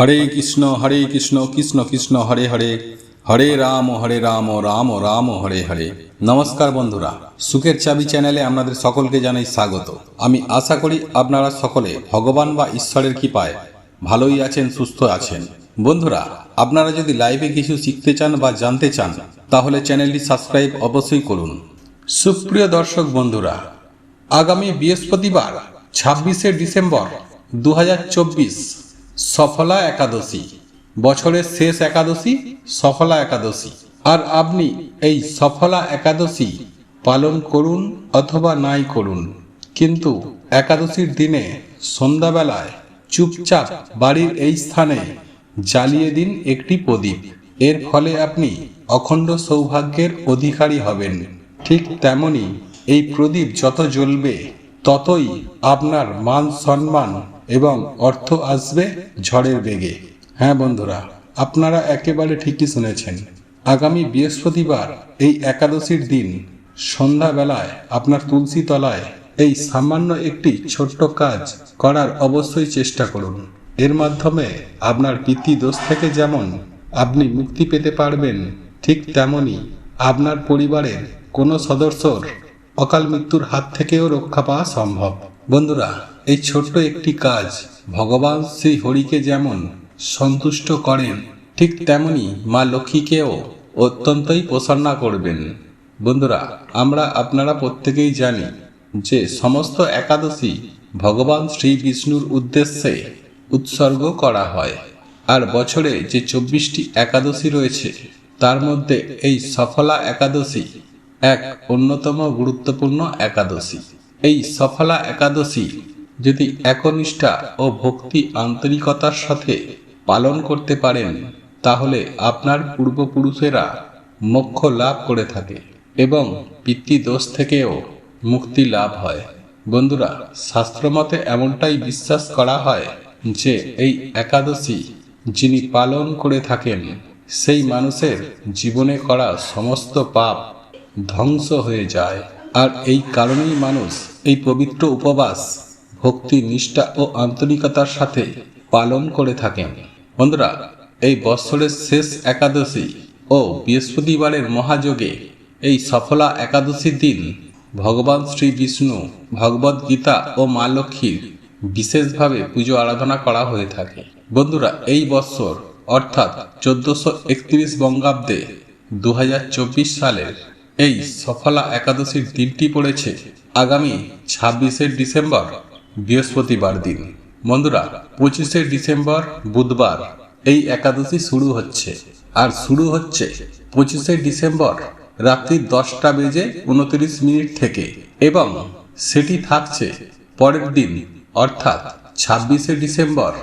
হরে কৃষ্ণ কৃষ্ণ কৃষ্ণ হরে হরে, হরে রাম রাম রাম হরে হরে। নমস্কার বন্ধুরা, সুখের চাবি চ্যানেলে আপনাদের সকলকে জানাই স্বাগত। আমি আশা করি আপনারা সকলে ভগবান বা ঈশ্বরের কৃপায় ভালোই আছেন, সুস্থ আছেন। বন্ধুরা, আপনারা যদি লাইভে কিছু শিখতে চান বা জানতে চান তাহলে চ্যানেলটি সাবস্ক্রাইব অবশ্যই করুন। সুপ্রিয় দর্শক বন্ধুরা, আগামী বৃহস্পতিবার 26শে ডিসেম্বর 2024 সফলা একাদশী, বছরের শেষ একাদশী সফলা একাদশী। আর আপনি এই সফলা একাদশী পালন করুন অথবা নাই করুন, কিন্তু একাদশীর দিনে সন্ধ্যাবেলায় চুপচাপ বাড়ির এই স্থানে জ্বালিয়ে দিন একটি প্রদীপ। এর ফলে আপনি অখণ্ড সৌভাগ্যের অধিকারী হবেন। ঠিক তেমনি এই প্রদীপ যত জ্বলবে ততই আপনার মান সম্মান এবং অর্থ আসবে ঝড়ের বেগে। হ্যাঁ বন্ধুরা, আপনারা একেবারে ঠিকই শুনেছেন। আগামী বৃহস্পতিবার এই একাদশীর দিন সন্ধ্যাবেলায় আপনার তুলসী তলায় এই সামান্য একটি ছোট্ট কাজ করার অবশ্যই চেষ্টা করুন। এর মাধ্যমে আপনার পিতৃদোষ থেকে যেমন আপনি মুক্তি পেতে পারবেন, ঠিক তেমনি আপনার পরিবারের কোনো সদস্যর অকাল মৃত্যুর হাত থেকেও রক্ষা পাওয়া সম্ভব। বন্ধুরা, এই ছোট্ট একটি কাজ ভগবান শ্রী হরিকে যেমন সন্তুষ্ট করেন, ঠিক তেমনি মা লক্ষ্মীকেও অত্যন্তই প্রসন্ন করবেন। বন্ধুরা, আপনারা প্রত্যেকেই জানি যে সমস্ত একাদশী ভগবান শ্রী বিষ্ণুর উদ্দেশ্যে উৎসর্গ করা হয়। আর বছরে যে 24টি একাদশী রয়েছে তার মধ্যে এই সফলা একাদশী এক অন্যতম গুরুত্বপূর্ণ একাদশী। এই সফলা একাদশী যদি একনিষ্ঠা ও ভক্তি আন্তরিকতার সাথে পালন করতে পারেন তাহলে আপনার পূর্বপুরুষেরা মোক্ষ লাভ করে থাকে এবং পিতৃদোষ থেকেও মুক্তি লাভ হয়। বন্ধুরা, শাস্ত্রমতে এমনটাই বিশ্বাস করা হয় যে এই একাদশী যিনি পালন করে থাকেন সেই মানুষের জীবনে করা সমস্ত পাপ ধ্বংস হয়ে যায়। আর এই কারণেই মানুষ এই পবিত্র উপবাস ভক্তি নিষ্ঠা ও আন্তরিকতার সাথে পালন করে থাকেন। বন্ধুরা, এই বৎসরের শেষ একাদশী ও বৃহস্পতিবারের মহাযোগে এই সফলা একাদশীর দিন ভগবান শ্রী বিষ্ণু, ভগবদ গীতা ও মা লক্ষ্মীর বিশেষভাবে পুজো আরাধনা করা হয়ে থাকে। বন্ধুরা, এই বৎসর অর্থাৎ 1431 বঙ্গাব্দে 2024 সালের এই সফলা একাদশীর দিনটি পড়েছে আগামী 26শে ডিসেম্বর বৃহস্পতিবার দিন। বন্ধুরা, 25শে ডিসেম্বর বুধবার এই একাদশী শুরু হচ্ছে, আর শুরু হচ্ছে 25শে ডিসেম্বর রাত্রি 10:29 থেকে, এবং সেটি থাকছে পরের দিন অর্থাৎ 26শে ডিসেম্বর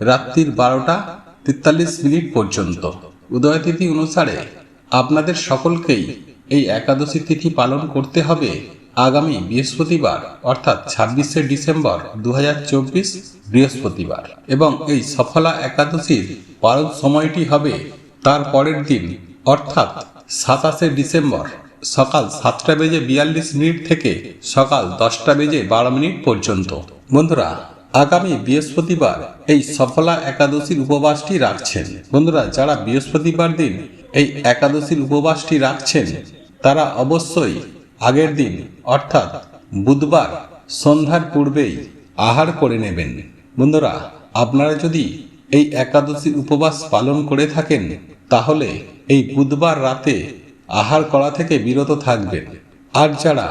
রাত্রির 12:43 পর্যন্ত। উদয় তিথি অনুসারে আপনাদের সকলকেই এই একাদশী তিথি পালন করতে হবে আগামী বৃহস্পতিবার অর্থাৎ 26শে ডিসেম্বর 2024 বৃহস্পতিবার, এবং এই সফলা একাদশীর পালন সময়টি হবে তার পরের দিন অর্থাৎ 27শে ডিসেম্বর সকাল 7:42 থেকে সকাল 10:12 পর্যন্ত। বন্ধুরা, আগামী বৃহস্পতিবার এই সফলা একাদশীর উপবাসটি রাখছেন। বন্ধুরা, যারা বৃহস্পতিবার দিন এই একাদশীর উপবাসটি রাখছেন তারা অবশ্যই আগের দিন অর্থাৎ বুধবার সন্ধ্যার পূর্বেই আহার করে নেবেন। বন্ধুরা, আপনারা যদি এই একাদশীর উপবাস পালন করে থাকেন তাহলে এই বুধবার রাতে আহার করা থেকে বিরত থাকবেন। আর যারা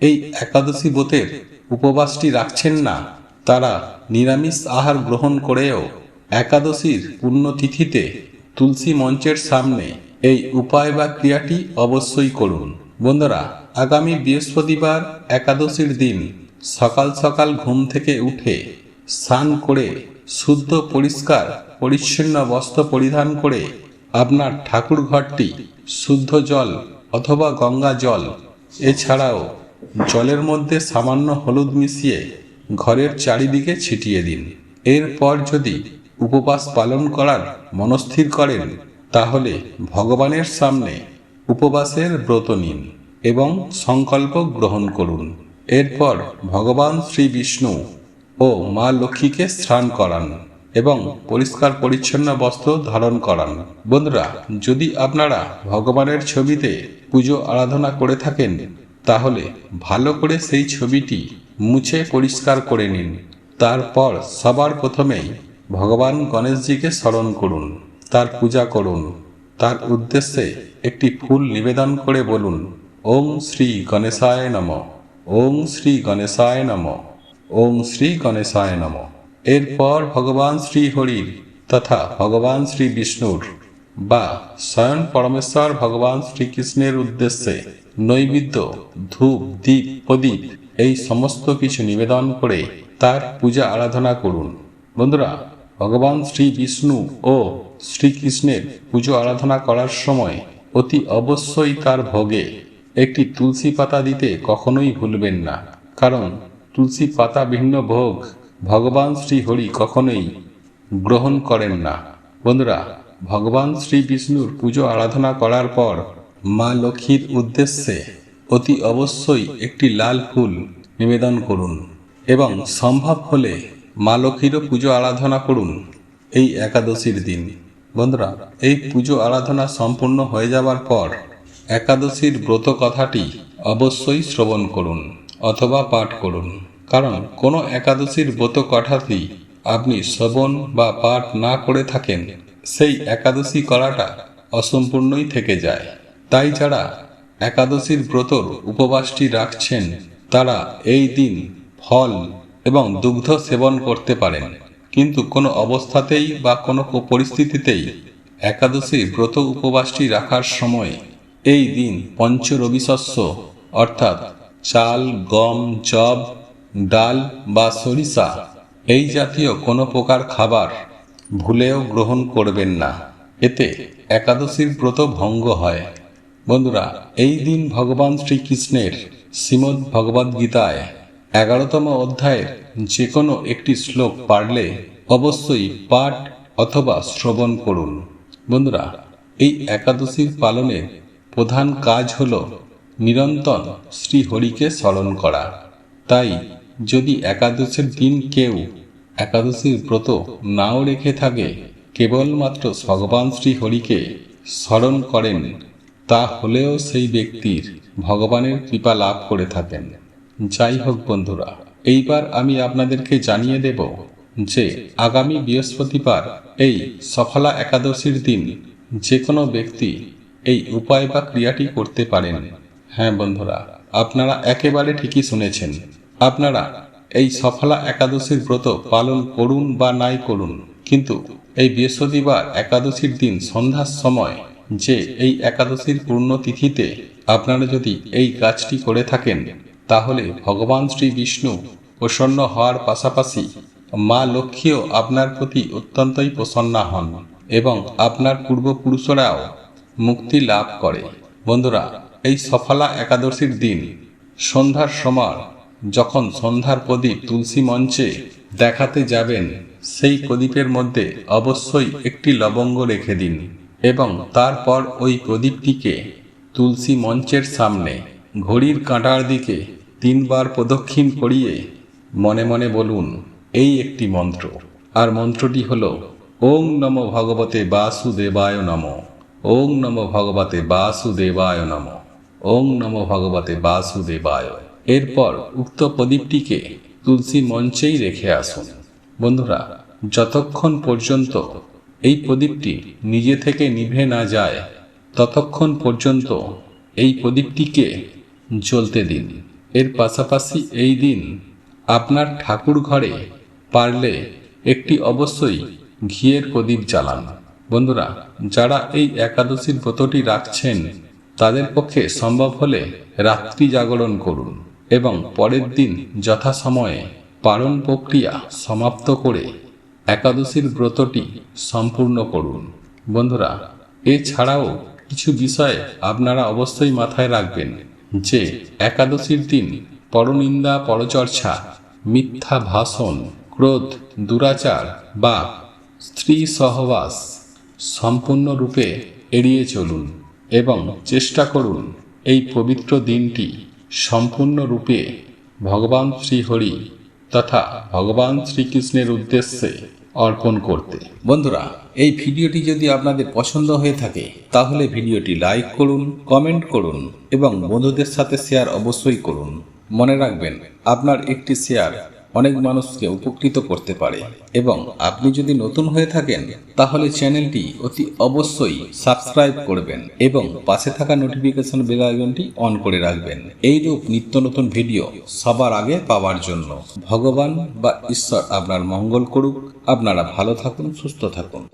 এই একাদশী ব্রতের উপবাসটি রাখছেন না তারা নিরামিষ আহার গ্রহণ করেও একাদশীর পুণ্যতিথিতে তুলসী মঞ্চের সামনে এই উপায় বা ক্রিয়াটি অবশ্যই করুন। বন্ধুরা, আগামী বৃহস্পতিবার একাদশীর দিন সকাল সকাল ঘুম থেকে উঠে স্নান করে শুদ্ধ পরিষ্কার পরিচ্ছন্ন বস্ত্র পরিধান করে আপনার ঠাকুর ঘরটি শুদ্ধ জল অথবা গঙ্গা জল এছাড়াও জলের মধ্যে সামান্য হলুদ মিশিয়ে ঘরের চারিদিকে ছিটিয়ে দিন। এরপর যদি উপবাস পালন করার মনস্থির করেন তাহলে ভগবানের সামনে উপবাসের ব্রত নিন এবং সংকল্প গ্রহণ করুন। এরপর ভগবান শ্রী বিষ্ণু ও মা লক্ষ্মীকে স্নান করান এবং পরিষ্কার পরিচ্ছন্ন বস্ত্র ধারণ করান। বন্ধুরা, যদি আপনারা ভগবানের ছবিতে পুজো আরাধনা করে থাকেন তাহলে ভালো করে সেই ছবিটি মুছে পরিষ্কার করে নিন। তারপর সবার প্রথমেই ভগবান গণেশজিকে স্মরণ করুন, তার পূজা করুন। তার উদ্দেশ্যে একটি ফুল নিবেদন করে বলুন, ওং শ্রী গণেশায় নমঃ, ওং শ্রী গণেশায় নমঃ, ওং শ্রী গণেশায় নমঃ। এরপর ভগবান শ্রী হরির তথা ভগবান শ্রী বিষ্ণুর বা স্বয়ং পরমেশ্বর ভগবান শ্রীকৃষ্ণের উদ্দেশ্যে নৈবেদ্য, ধূপ, দীপ, প্রদীপ এই সমস্ত কিছু নিবেদন করে তার পূজা আরাধনা করুন। বন্ধুরা, ভগবান শ্রী বিষ্ণু ও শ্রীকৃষ্ণের পুজো আরাধনা করার সময় অতি অবশ্যই তার ভোগে একটি তুলসী পাতা দিতে কখনোই ভুলবেন না, কারণ তুলসী পাতা ভিন্ন ভোগ ভগবান শ্রী হরি কখনোই গ্রহণ করেন না। বন্ধুরা, ভগবান শ্রী বিষ্ণুর পুজো আরাধনা করার পর মা লক্ষ্মীর উদ্দেশ্যে অতি অবশ্যই একটি লাল ফুল নিবেদন করুন এবং সম্ভব হলে মা লক্ষ্মীরও পুজো আরাধনা করুন এই একাদশীর দিন। বন্ধুরা, এই পুজো আরাধনা সম্পূর্ণ হয়ে যাবার পর একাদশীর ব্রত কথাটি অবশ্যই শ্রবণ করুন অথবা পাঠ করুন, কারণ কোনো একাদশীর ব্রত কথাটি আপনি শ্রবণ বা পাঠ না করে থাকেন সেই একাদশী করাটা অসম্পূর্ণই থেকে যায়। তাই যারা একাদশীর ব্রতর উপবাসটি রাখছেন তারা এই দিন ফল এবং দুগ্ধ সেবন করতে পারেন, কিন্তু কোনো অবস্থাতেই বা কোনো পরিস্থিতিতেই একাদশীর ব্রত উপবাসটি রাখার সময় এই দিন পঞ্চ রবি শস্য অর্থাৎ চাল, গম, যব, ডাল বা সরিষা এই জাতীয় কোনো প্রকার খাবার ভুলেও গ্রহণ করবেন না, এতে একাদশীর ব্রত ভঙ্গ হয়। বন্ধুরা, এই দিন ভগবান শ্রীকৃষ্ণের শ্রীমদ্ ভগবদ্ গীতায় 11তম অধ্যায়ের যে কোনো একটি শ্লোক পারলে অবশ্যই পাঠ অথবা শ্রবণ করুন। বন্ধুরা, এই একাদশীর পালনের প্রধান কাজ হল নিরন্তর শ্রীহরিকে স্মরণ করা। তাই যদি একাদশীর দিন কেউ একাদশীর ব্রত নাও রেখে থাকে, কেবলমাত্র ভগবান শ্রীহরিকে স্মরণ করেন, তা হলেও সেই ব্যক্তির ভগবানের কৃপা লাভ করে থাকেন। যাই হোক বন্ধুরা, এইবার আমি আপনাদেরকে জানিয়ে দেব যে আগামী বৃহস্পতিবার এই সফলা একাদশীর দিন যে কোনো ব্যক্তি এই উপায় বা ক্রিয়াটি করতে পারেন। হ্যাঁ বন্ধুরা, আপনারা একেবারে ঠিকই শুনেছেন। আপনারা এই সফলা একাদশীর ব্রত পালন করুন বা নাই করুন, কিন্তু এই বৃহস্পতিবার একাদশীর দিন সন্ধ্যার সময় যে এই একাদশীর পূর্ণ তিথিতে আপনারা যদি এই কাজটি করে থাকেন তাহলে ভগবান শ্রী বিষ্ণু প্রসন্ন হওয়ার পাশাপাশি মা লক্ষ্মীও আপনার প্রতি অত্যন্তই প্রসন্না হন এবং আপনার পূর্বপুরুষরাও মুক্তি লাভ করে। বন্ধুরা, এই সফলা একাদশীর দিন সন্ধ্যার সময় যখন সন্ধ্যার প্রদীপ তুলসী মঞ্চে দেখাতে যাবেন, সেই প্রদীপের মধ্যে অবশ্যই একটি লবঙ্গ রেখে দিন এবং তারপর ওই প্রদীপটিকে তুলসী মঞ্চের সামনে ঘড়ির কাঁটার দিকে 3 বার প্রদক্ষিণ করিয়ে মনে মনে বলুন এই একটি মন্ত্র। আর মন্ত্রটি হল ওং নমো ভগবতে বাসুদেবায় নমঃ, ওং নমো ভগবতে বাসুদেবায় নমঃ, ওং নমো ভগবতে বাসুদেবায়। এরপর উক্ত প্রদীপটিকে তুলসী মঞ্চেই রেখে আসুন। বন্ধুরা, যতক্ষণ পর্যন্ত এই প্রদীপটি নিজে থেকে নিভে না যায় ততক্ষণ পর্যন্ত এই প্রদীপটিকে জ্বলতে দিন। এর পাশাপাশি এই দিন আপনার ঠাকুর ঘরে পারলে একটি অবশ্যই ঘিয়ের প্রদীপ জ্বালান। বন্ধুরা, যারা এই একাদশীর ব্রতটি রাখছেন তাদের পক্ষে সম্ভব হলে রাত্রি জাগরণ করুন এবং পরের দিন যথাসময়ে পালন প্রক্রিয়া সমাপ্ত করে একাদশীর ব্রতটি সম্পূর্ণ করুন। বন্ধুরা, এছাড়াও কিছু বিষয় আপনারা অবশ্যই মাথায় রাখবেন যে একাদশীর দিন পরনিন্দা, পরচর্চা, মিথ্যা ভাষণ, ক্রোধ, দুরাচার বা স্ত্রী সহবাস সম্পূর্ণরূপে এড়িয়ে চলুন এবং চেষ্টা করুন এই পবিত্র দিনটি সম্পূর্ণরূপে ভগবান শ্রীহরি তথা ভগবান শ্রীকৃষ্ণের উদ্দেশ্যে অর্পণ করতে। বন্ধুরা, এই ভিডিওটি যদি আপনাদের পছন্দ হয়ে থাকে তাহলে ভিডিওটি লাইক করুন, কমেন্ট করুন এবং বন্ধুদের সাথে শেয়ার অবশ্যই করুন। মনে রাখবেন, আপনার একটি শেয়ার অনেক মানুষকে উপকৃত করতে পারে। এবং আপনি যদি নতুন হয়ে থাকেন তাহলে চ্যানেলটি অতি অবশ্যই সাবস্ক্রাইব করবেন এবং পাশে থাকা নোটিফিকেশন বেল আইকনটি অন করে রাখবেন এইরূপ নিত্য নতুন ভিডিও সবার আগে পাওয়ার জন্য। ভগবান বা ঈশ্বর আপনার মঙ্গল করুক। আপনারা ভালো থাকুন, সুস্থ থাকুন।